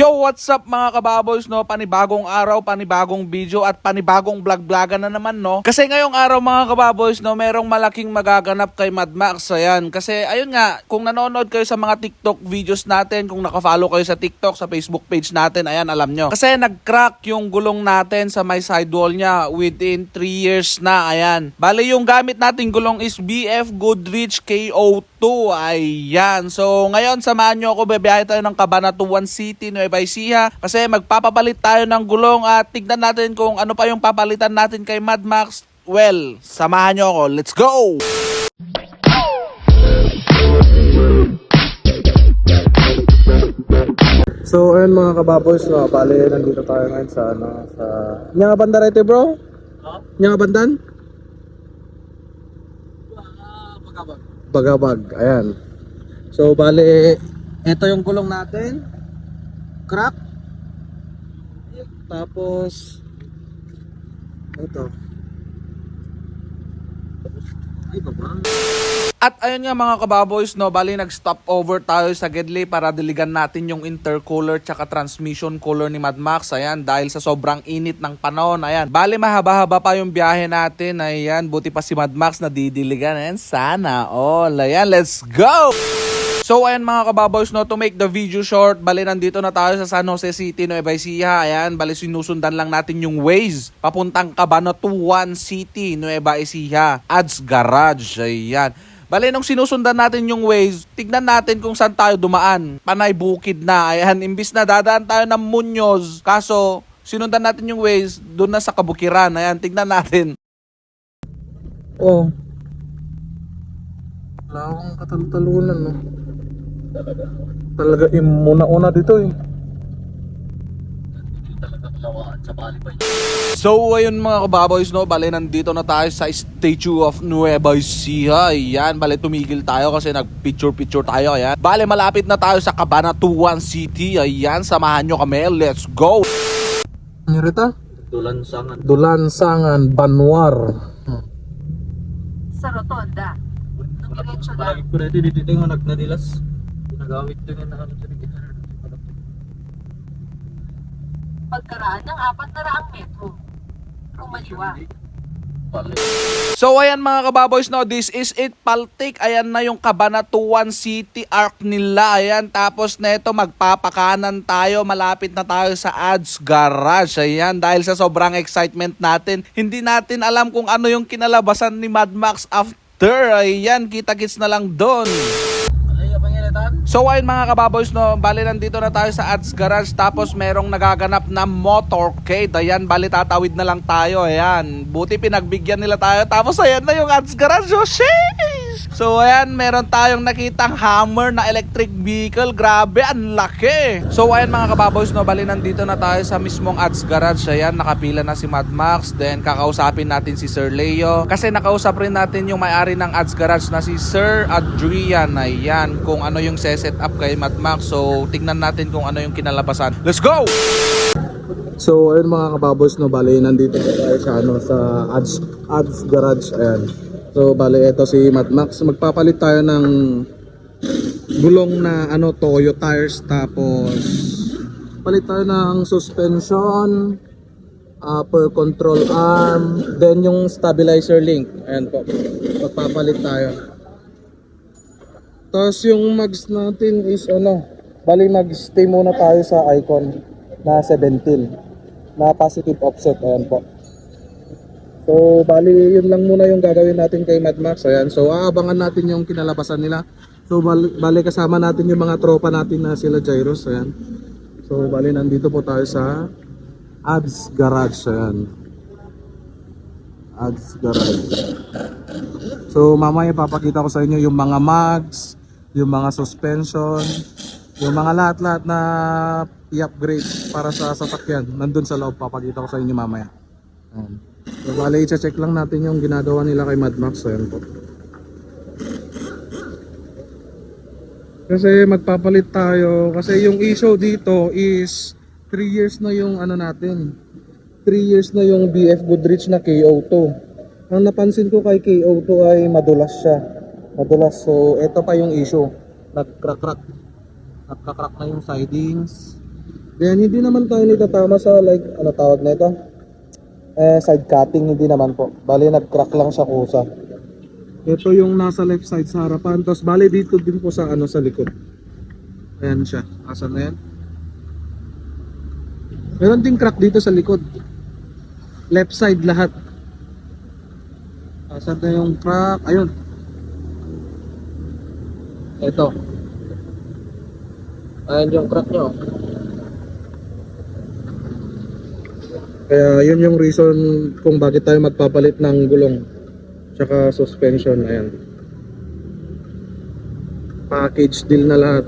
Yo, what's up mga kababoys, no? Panibagong araw, panibagong video at panibagong vlog-vlogan na naman, no? Kasi ngayong araw mga kababoys, no, merong malaking magaganap kay Mad Max. Ayan, kasi ayun nga, kung nanonood kayo sa mga TikTok videos natin, kung nakafollow kayo sa TikTok, sa Facebook page natin, ayan, alam nyo. Kasi nag-crack yung gulong natin sa may sidewall niya within 3 years na, ayan. Bale, yung gamit nating gulong is BF Goodrich KO2, ayan. So, ngayon, samahan nyo ako, bebiyahe tayo ng Cabanatuan City, Nueva Ecija, kasi magpapapalit tayo ng gulong at tignan natin kung ano pa yung papalitan natin kay Mad Max. Well, samahan nyo ako. Let's go! So ayun mga kababoys, no, bali nandito tayo ngayon sa Nyanga Banda rito bro? Nyanga Bandan? Bagabag, ayan. So bali, ito yung gulong natin. Crack. Tapos ito. Ay baba. At ayun nga mga kababoys, no, bali nag-stop over tayo sa Gedli para diligan natin yung intercooler tsaka transmission cooler ni Mad Max. Ayan, dahil sa sobrang init ng panahon. Ayan, bali mahaba-haba pa yung biyahe natin. Ayan, buti pa si Mad Max na didiligan. Ayan, sana all. Ayan, let's go! So ayan mga kababoys, no, to make the video short, bali nandito na tayo sa San Jose City, Nueva Ecija. Ayan, bali sinusundan lang natin yung Waze papuntang Cabanatuan City, Nueva Ecija, Ads Garage. Ayan. Bali, nung sinusundan natin yung Waze, tignan natin kung saan tayo dumaan. Panay bukid na. Ayan, imbis na dadaan tayo ng Muñoz. Kaso, sinundan natin yung Waze, doon na sa Kabukiran. Ayan, tignan natin. Oh. Wala akong katalutalunan, no. Talaga imuna-una dito eh. So ayun mga kababoys, no, bali nandito na tayo sa Statue of Nueva Ecija. Ayan, bali tumigil tayo kasi nag-picture tayo. Ayan, bali malapit na tayo sa Cabanatuan City. Ayan, samahan nyo kami, let's go! Ano rita? Dulansangan. Dulansangan, Banwar. Sa rotonda. Dumiretso lang. Palagi ko dito yung nagnadilas. Nagawit ko na ano sa Pagkaraan ng 400 metro. Kumaliwa. So ayan mga kababoys, no, this is it, paltik. Ayan na yung Cabanatuan City arc nila. Ayan, tapos neto magpapakanan tayo, malapit na tayo sa Ads Garage. Ayan, dahil sa sobrang excitement natin, hindi natin alam kung ano yung kinalabasan ni Mad Max after. Ayan, kita-kits na lang doon. So ayun mga kababoys, no, bali nandito na tayo sa Ads Garage, tapos merong nagaganap na motorcade. Ayan, bali tatawid na lang tayo. Ayan, buti pinagbigyan nila tayo, tapos ayan na yung Ads Garage. Oh, sheesh! So ayan, meron tayong nakitang Hummer na electric vehicle. Grabe, ang laki. So ayan mga kababoys, no, bali nandito na tayo sa mismong Ads Garage. Ayan, nakapila na si Mad Max. Then kakausapin natin si Sir Leo, kasi nakausap rin natin yung may-ari ng Ads Garage na si Sir Adrian. Ayan, kung ano yung set up kay Mad Max. So tignan natin kung ano yung kinalabasan. Let's go! So ayun mga kababoys, no, bali nandito tayo sa sa Ads Garage. Ayan. So bali ito si Mad Max, magpapalit tayo ng gulong na Toyo tires, tapos palit tayo ng suspension, upper control arm, then yung stabilizer link. Ayan po, magpapalit tayo. Tapos yung mags natin is bali mag-stay muna tayo sa icon na 17 na positive offset. Ayan po. So bali yun lang muna yung gagawin natin kay Mad Max. Ayan, so aabangan natin yung kinalabasan nila. So bali kasama natin yung mga tropa natin na sila Gyros. Ayan. So bali nandito po tayo sa Ads Garage. Ayan, Ads Garage. So mamaya papakita ko sa inyo yung mga mags, yung mga suspension, yung mga lahat-lahat na i-upgrade para sa sasakyan. Nandun sa loob, papakita ko sa inyo mamaya. Ayan. So bali i-check lang natin yung ginagawa nila kay Mad Max. Ayan po. Kasi magpapalit tayo, kasi yung issue dito is 3 years na yung natin. 3 years na yung BF Goodrich na KO2. Ang napansin ko kay KO2 ay madulas siya. Madulas. So ito pa yung issue. Nagcrack-crack na yung sidings. Then hindi naman tayo nitatama sa like, ano tawag na ito? Side cutting, hindi naman po. Bali nag-crack lang siya kusa. Ito yung nasa left side sa harapan. Tapos bali dito din po sa ano sa likod. Ayan siya. Asan na yan? Meron ding crack dito sa likod. Left side lahat. Asan na yung crack? Ayun. Ito. Ayan yung crack nyo. Kaya yun yung reason kung bakit tayo magpapalit ng gulong tsaka suspension. Ayan. Package deal na lahat.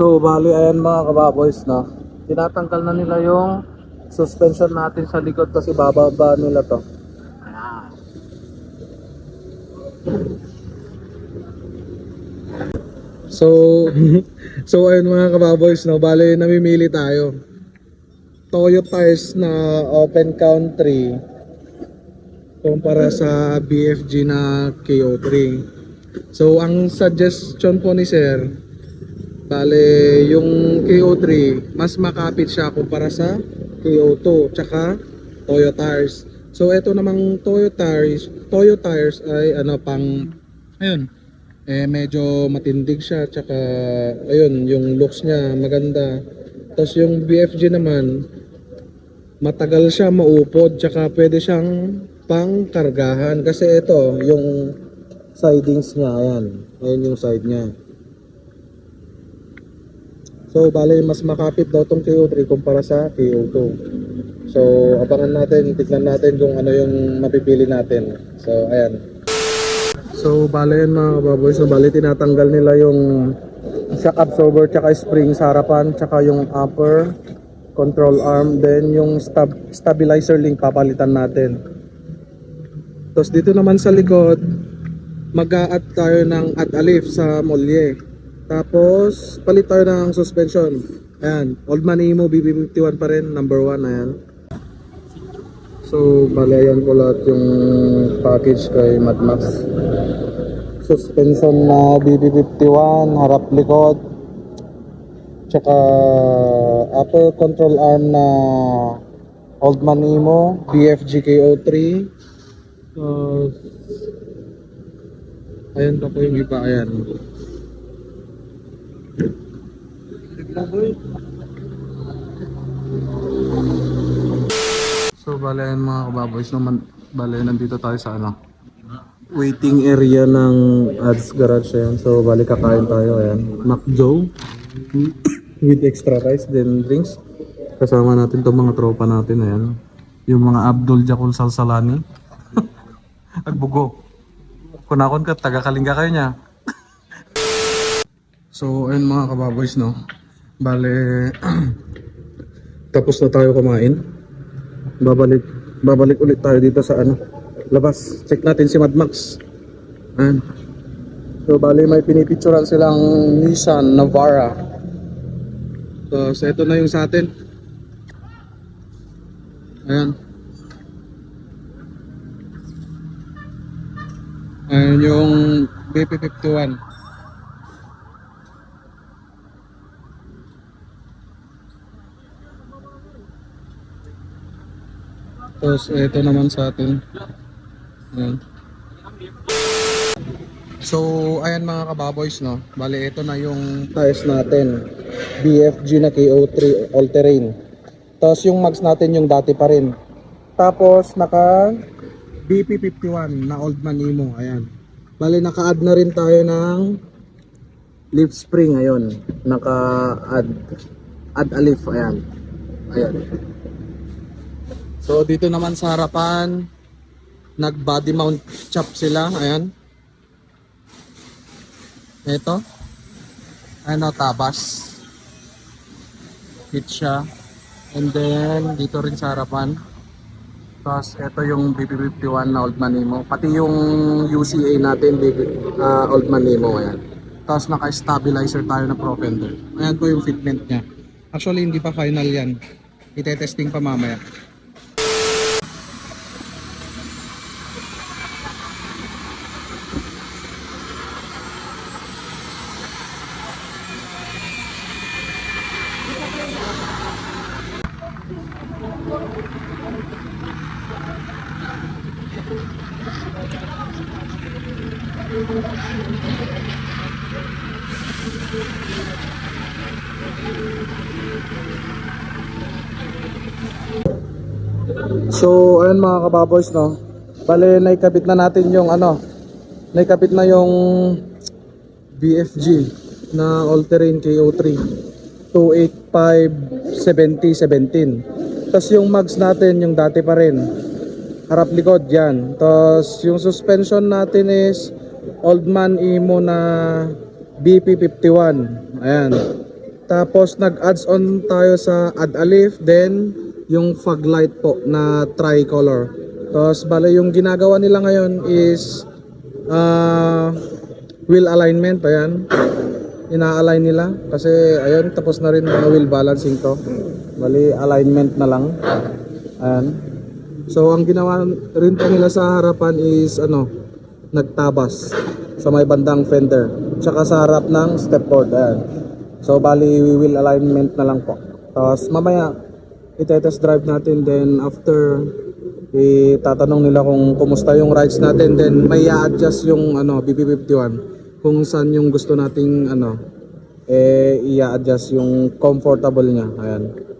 So bali ayan mga kababoys, no, tinatanggal na nila yung suspension natin sa likod kasi bababa nila to. So so ayun mga kababoys, no, bali namimili tayo. Toyo tires na open country kumpara sa BFG na KO3. So ang suggestion po ni sir, bale, yung KO3, mas makapit siya kumpara sa KO2, tsaka Toyo tires. So, ito namang Toyo tires ay ano pang, ayun, medyo matindig siya, tsaka, ayun, yung looks niya maganda. Tapos yung BFG naman, matagal siya maupod, tsaka pwede siyang pangkargahan. Kasi ito, yung sidings niya, ayan yung side niya. So, bale, mas makapit daw tong KO3 kumpara sa KO2. So, abangan natin, tignan natin kung ano yung mapipili natin. So, ayan. So, bale yan mga kababoy. So, bale, tinatanggal nila yung shock absorber tsaka spring sa harapan, tsaka yung upper control arm. Then, yung stabilizer link papalitan natin. Tapos, dito naman sa likod, mag-a-add tayo ng add-a-lift sa molye. Tapos, palit tayo ng suspension. Ayan, Oldman Emo BB51 pa rin, number 1, ayan. So, bali ayan po lahat yung package kay Mad Max. Suspension na BB51, harap likod. Tsaka upper control arm na Oldman Emo, BFG KO3. Ayan pa po yung iba, ayan. So bale yan mga kababoys, naman bale nandito tayo sa ano, waiting area ng Ads Garage. Ayan. So bale kakain tayo, ayan, McJoe with extra rice then drinks. Kasama natin tong mga tropa natin, ayan, yung mga Abdul Jakul Salsalani. Agbugo kunakon ka, taga Kalinga kayo niya. So ayun mga kababoys, no, bale tapos na tayo kumain. Babalik ulit tayo dito sa ano, labas. Check natin si Mad Max. Ayan. So bale may pinipicturan silang Nissan Navara. Tapos ito na yung sa atin. Ayan. Ayan yung BP51. Tapos ito naman sa atin. Ayan. So ayan mga kababoys, no. Bale ito na yung tires natin. BFG na KO3 all terrain. Tapos yung mags natin yung dati pa rin. Tapos naka BP51 na Old Manimo. Ayan. Bale naka-add na rin tayo ng leaf spring ngayon. Naka-add a leaf. Ayan. Ayan. So dito naman sa harapan, nag body mount chop sila. Ayan. Ito. Ano, tabas. Hit siya. And then dito rin sa harapan. Tapos ito yung BP51 na Old Manimo. Pati yung UCA natin Old Manimo. Ayan. Tapos naka-stabilizer tayo na Pro Fender. Ayan po yung fitment niya. Actually hindi pa final yan. Ite-testing pa mamaya. So ayun mga kababoys, no. Bale naikabit na natin yung naikabit na yung BFG na all terrain KO3 285/70/17. Tapos yung mags natin yung dati pa rin, harap likod yan. Tapos yung suspension natin is Old Manimo na BP51. Ayan. Tapos nag-adds on tayo sa add a leaf, then yung fog light po na tricolor. Tapos bale yung ginagawa nila ngayon is wheel alignment. Ayan, ina-align nila kasi ayun, tapos na rin mga wheel balancing to. Bali alignment na lang. Ayan. So ang ginawa rin po nila sa harapan is nagtabas sa may bandang fender tsaka sa harap ng stepboard. Ayan. So bali wheel alignment na lang po. Tapos mamaya i-test drive natin, then after itatanong nila kung kumusta yung rides natin, then may i-adjust yung BP51 kung saan yung gusto nating i-adjust yung comfortable niya. Ayan.